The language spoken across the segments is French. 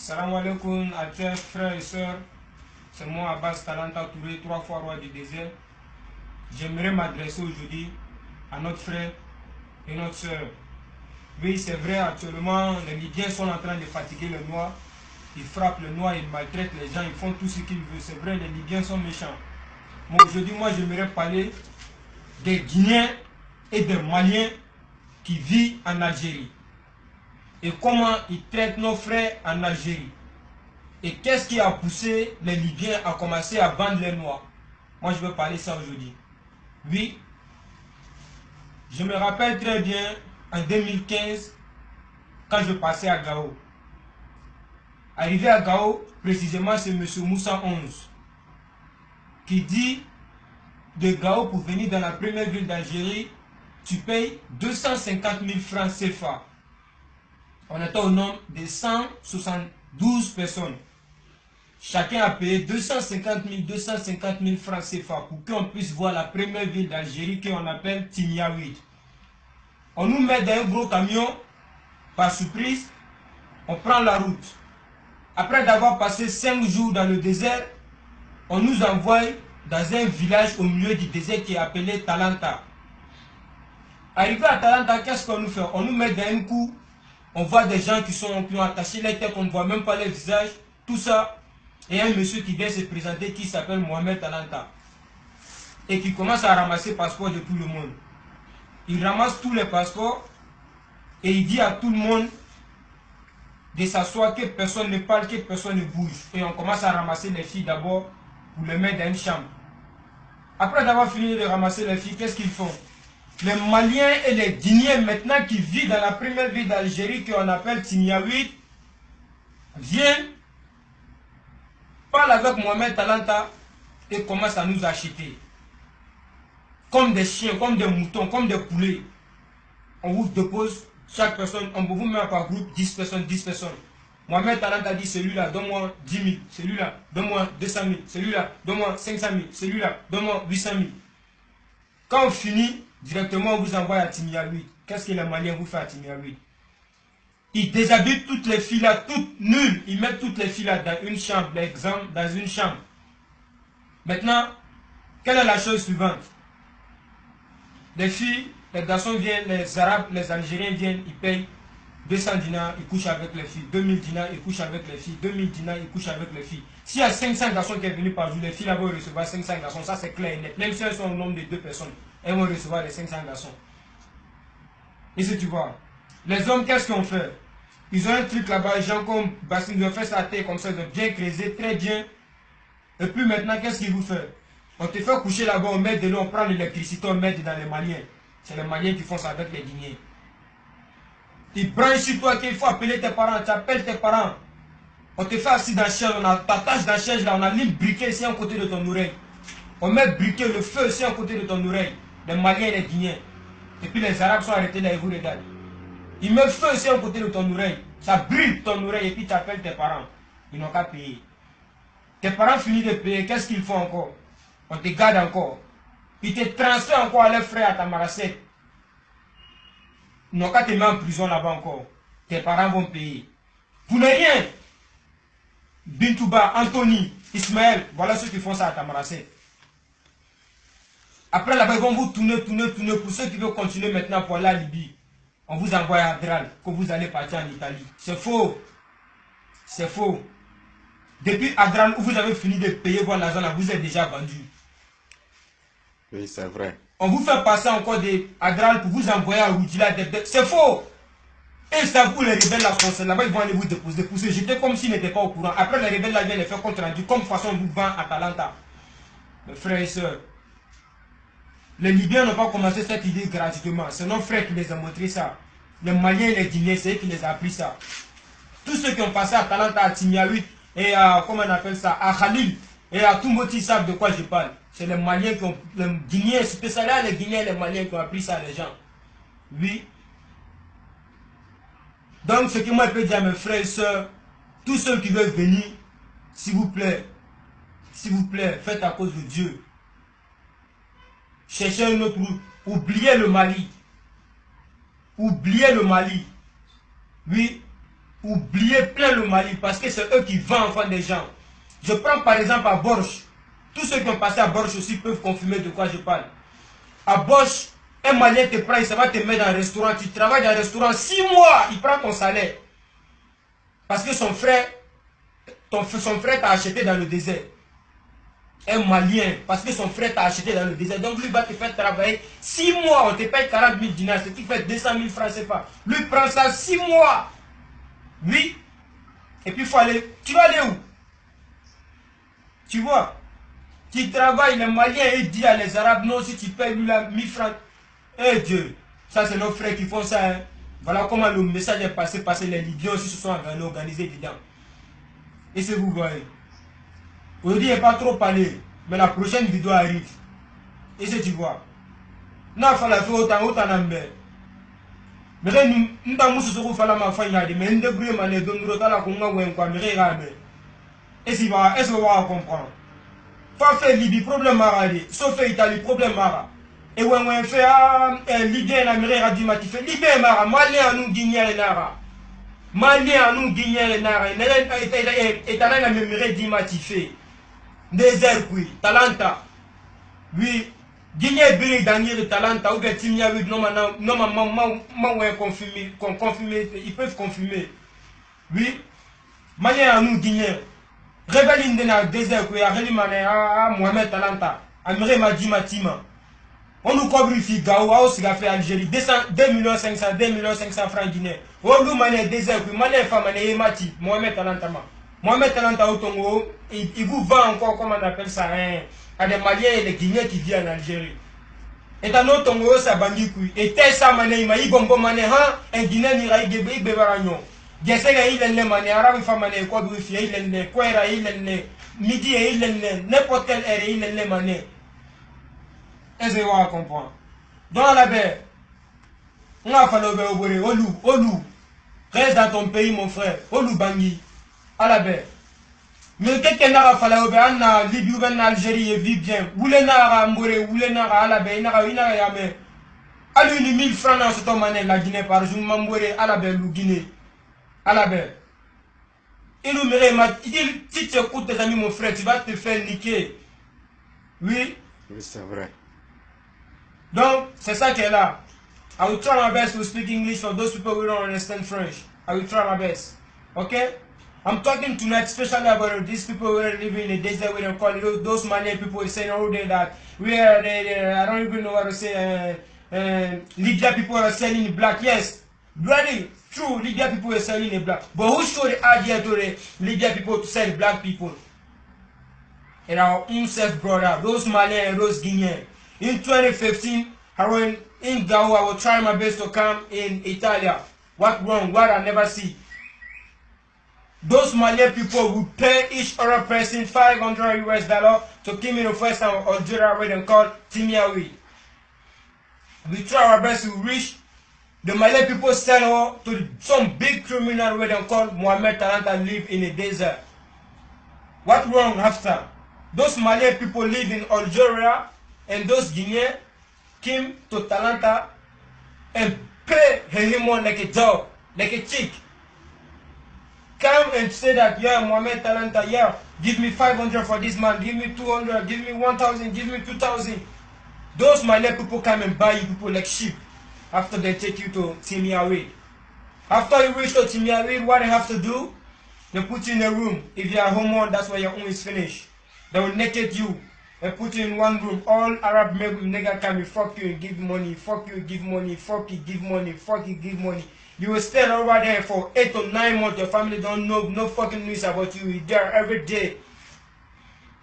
Salam alaikum à chers frères et sœurs. C'est moi Abbas Talanta Touré, 3 fois roi du désert. J'aimerais m'adresser aujourd'hui à notre frère et notre sœur. Oui, c'est vrai, actuellement, les Libyens sont en train de fatiguer le noir. Ils frappent le noir, ils maltraitent les gens, ils font tout ce qu'ils veulent. C'est vrai, les Libyens sont méchants. Mais aujourd'hui, moi, j'aimerais parler des Guinéens et des Maliens qui vivent en Algérie. Et comment ils traitent nos frères en Algérie. Et qu'est-ce qui a poussé les Libyens à commencer à vendre les noirs? Moi, je vais parler ça aujourd'hui. Oui, je me rappelle très bien, en 2015, quand je passais à Gao. Arrivé à Gao, précisément, c'est M. Moussa 11 qui dit de Gao pour venir dans la première ville d'Algérie, tu payes 250 000 francs CFA. On était au nombre de 172 personnes. Chacun a payé 250 000 francs CFA pour qu'on puisse voir la première ville d'Algérie qu'on appelle Timiaouid. On nous met dans un gros camion, par surprise, on prend la route. Après d'avoir passé 5 jours dans le désert, on nous envoie dans un village au milieu du désert qui est appelé Talanta. Arrivé à Talanta, qu'est-ce qu'on nous fait? On nous met dans un coup, on voit des gens qui ont attaché les têtes, on ne voit même pas les visages, tout ça. Et un monsieur qui vient se présenter qui s'appelle Mohamed Talanta et qui commence à ramasser les passeports de tout le monde. Il ramasse tous les passeports et il dit à tout le monde de s'asseoir, que personne ne parle, que personne ne bouge. Et on commence à ramasser les filles d'abord pour les mettre dans une chambre. Après d'avoir fini de ramasser les filles, qu'est-ce qu'ils font? Les Maliens et les Guinéens maintenant qui vivent dans la première ville d'Algérie qu'on appelle Timiaouid viennent, parlent avec Mohamed Talanta et commencent à nous acheter. Comme des chiens, comme des moutons, comme des poulets. On vous dépose, chaque personne, on vous met par groupe 10 personnes, 10 personnes. Mohamed Talanta dit celui-là, donne-moi 10 000, celui-là, donne-moi 200 000, celui-là, donne-moi 500 000, celui-là, donne-moi 800 000. Quand on finit, directement on vous envoie à Timiaouid. Qu'est-ce que les Maliens vous font à Timiaouid? Ils déshabitent toutes les filles là, toutes nulles. Ils mettent toutes les filles là dans une chambre, l'exemple, dans une chambre. Maintenant, quelle est la chose suivante? Les filles, les garçons viennent, les Arabes, les Algériens viennent, ils payent 200 dinars, ils couchent avec les filles. 2000 dinars, ils couchent avec les filles. 2000 dinars, ils couchent avec les filles. S'il y a 500 garçons qui sont venus par jour, les filles là vont recevoir 500 garçons. Ça c'est clair et net. Même si elles sont au nombre de 2 personnes, elles vont recevoir les 500 garçons. Et si tu vois, les hommes, qu'est-ce qu'ils ont fait? Ils ont un truc là-bas, les gens comme Bassine, ils ont fait sa tête comme ça, ils ont bien creusé, très bien. Et puis maintenant, qu'est-ce qu'ils vous font? On te fait coucher là-bas, on met de l'eau, on prend l'électricité, on met dans les Maliens. C'est les Maliens qui font ça avec les Guinéens. Ils branchent sur toi qu'il faut appeler tes parents, tu appelles tes parents. On te fait assis dans la chaise, on t'attache dans la chaise là, on a mis le briquet ici à côté de ton oreille. On met le briquet, le feu ici à côté de ton oreille. Les Maliens et les Guinéens. Et puis les Arabes sont arrêtés là et vous regardent. Ils mettent le feu ici à côté de ton oreille. Ça brûle ton oreille et puis tu appelles tes parents. Ils n'ont qu'à payer. Tes parents finissent de payer, qu'est-ce qu'ils font encore? On te garde encore. Ils te transfèrent encore à leurs frères à ta marassette. Ils n'ont qu'à te mettre en prison là-bas encore. Tes parents vont payer. Vous n'avez rien. Bintouba, Anthony, Ismaël, voilà ceux qui font ça à ta marassette. Après là-bas, ils vont vous tourner. Pour ceux qui veulent continuer maintenant pour aller à Libye, on vous envoie à Adral, que vous allez partir en Italie. C'est faux. C'est faux. Depuis Adral, où vous avez fini de payer votre argent, là, vous êtes déjà vendu. Oui, c'est vrai. On vous fait passer encore des Adral pour vous envoyer à Roudila. C'est faux. Et ça, vous les rebelles là-bas, ils vont aller vous déposer. J'étais comme s'ils n'étaient pas au courant. Après, les rebelles là viennent les faire compte rendu, comme façon on vous vend à Talanta. Mes frères et sœurs, les Libyens n'ont pas commencé cette idée gratuitement. C'est nos frères qui les ont montré ça. Les Maliens et les Guinéens, c'est eux qui les ont appris ça. Tous ceux qui ont passé à Talanta, à Timiaouid, et à, comment on appelle ça, à Khalil, et à Tumboti savent de quoi je parle. C'est les Maliens qui ont, les Guinéens, spécialement les Guinéens et les Maliens qui ont appris ça à les gens. Oui. Donc, ce que moi je peux dire à mes frères et sœurs, tous ceux qui veulent venir, s'il vous plaît, faites à cause de Dieu. Cherchez une autre route. Oubliez le Mali. Oubliez le Mali. Oui. oubliez plein le Mali parce que c'est eux qui vendent enfin des gens. Je prends par exemple à Borch. Tous ceux qui ont passé à Borch aussi peuvent confirmer de quoi je parle. À Borch, un Malien te prend, il va te mettre dans un restaurant. Tu travailles dans un restaurant 6 mois, il prend ton salaire. Parce que son frère t'a acheté dans le désert. Un Malien, parce que son frère t'a acheté dans le désert. Donc lui va te faire travailler 6 mois, on te paye 40 000 dinars, ce qui fait 200 000 francs CFA. Lui prend ça 6 mois. Oui. Et puis il faut aller. Tu vas aller où? Tu vois? Tu travailles, les Maliens, ils disent à les Arabes, non, si tu payes lui la 1000 francs. Eh Dieu, ça c'est nos frères qui font ça. Hein. Voilà comment le message est passé, parce que les Libyens aussi se sont organisés dedans. Et c'est vous voyez. Aujourd'hui, il n'y a pas trop parlé, mais la prochaine vidéo arrive. Et c'est tu vois. Non, il faut la faire autant d'ambert. Mais nous avons ce que faire ma fin, mais nous devons demander de nous retrouver comme nous avons quoi, mais est-ce que vous va comprendre? Faut faire Libye, problème maradi. Sauf Italie, problème mara. Et when on fait Libye en Amérique, a dit Mati fait Libye mara, Malien nous Guinéen et Nara. Malien nous Guinéen et Nara. Et t'as la Amérique dit Mati fait. Désert oui, Talanta. Oui, Guinée Biri Daniel Talanta ou bien Timia oui, non confirmer, ils peuvent confirmer. Oui, Malien nous Guinéen. Rebelle dans le désert, il y a Mohamed Talanta, Améré Madi Matima. On nous couvre ici, Gaou, ce qu'a fait Algérie, 2 500 000 francs guinéens. On nous manie désert, Mané Femme, Mati, Mohamed Talanta. Mohamed Talanta au Tongo, il vous vend encore, comment on appelle ça, à des Maliens et des Guinéens qui vivent en Algérie. Et dans notre Tongo, ça bandit, et tel ça, Mané, il m'a dit, bon, Mané, un Guinéen, il a dit, Bébaragnon. Gesega il est mané arabe famane ko du fi il est kwera il est midi il est n'importe quelle heure il est mané. Est-ce que vous comprenez? Dans la baie, on a fallu obéir Olu. Reste dans ton pays mon frère. Olu Bangui. À la baie. Mais quelqu'un n'a fallu obéir en Libye ou en Algérie et vit bien. Oulenara Mbouré, Oulenara à la baie, Inara Yame. À lui 1000 francs dans cette monnaie la Guinée par jour, Mambouré à la baie, le Guinée. À la baie. Il nous dit, si tu écoutes tes amis, mon frère, tu vas te faire niquer. Oui. Oui, c'est vrai. Donc, c'est ça qui est là. I will try my best to speak English for those people who don't understand French. I will try my best. Okay? I'm talking tonight especially about these people who are living in the desert, we don't call it, those Malian people saying all day that we are, I don't even know what to say, Libya people are selling black. Yes, really, true, Libya people are selling the black. But who showed the idea to the Libya people to sell black people? And our own self-brother, those Malian and those Guinean. In 2015, I went in Gao, I will try my best to come in Italia. What wrong? What I never see. Those Malian people would pay each other person $500 to come in the first time of Algeria where they call Timiawi. We try our best to reach the Malian people sell to some big criminal where they call Mohamed Talanta live in the desert. What wrong after? Those Malian people live in Algeria and those Guineans came to Talanta and pay him on like a dog, like a chick. Come and say that, yeah, Mohamed Talanta, yeah, give me 500 for this man, give me 200, give me 1,000, give me 2,000. Those Malian people come and buy you people like sheep after they take you to Timiawi. After you reach to Timiawi, what they have to do? They put you in a room. If you are homo, that's where your home is finished. They will naked you and put you in one room. All Arab men with nigga come and fuck you and give money, fuck you, give money, fuck you, give money, fuck you, give money. You will stay over there for 8 to 9 months. Your family don't know no fucking news about you. You're there every day.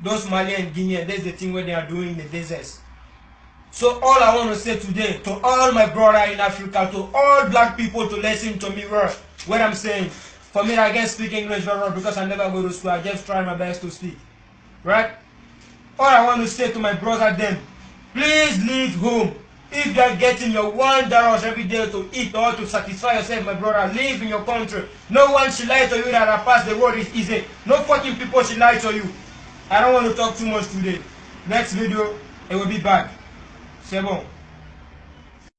Those Mali and Guinea, that's the thing where they are doing in the deserts. So all I want to say today to all my brother in Africa, to all black people to listen to me what I'm saying. For me, I can't speak English very well because I never go to school. I just try my best to speak. Right? All I want to say to my brother then, please leave home. If you are getting your $1 every day to eat or to satisfy yourself, my brother, live in your country. No one should lie to you that I pass the road is easy. No fucking people should lie to you. I don't want to talk too much today. Next video, it will be back. C'est bon.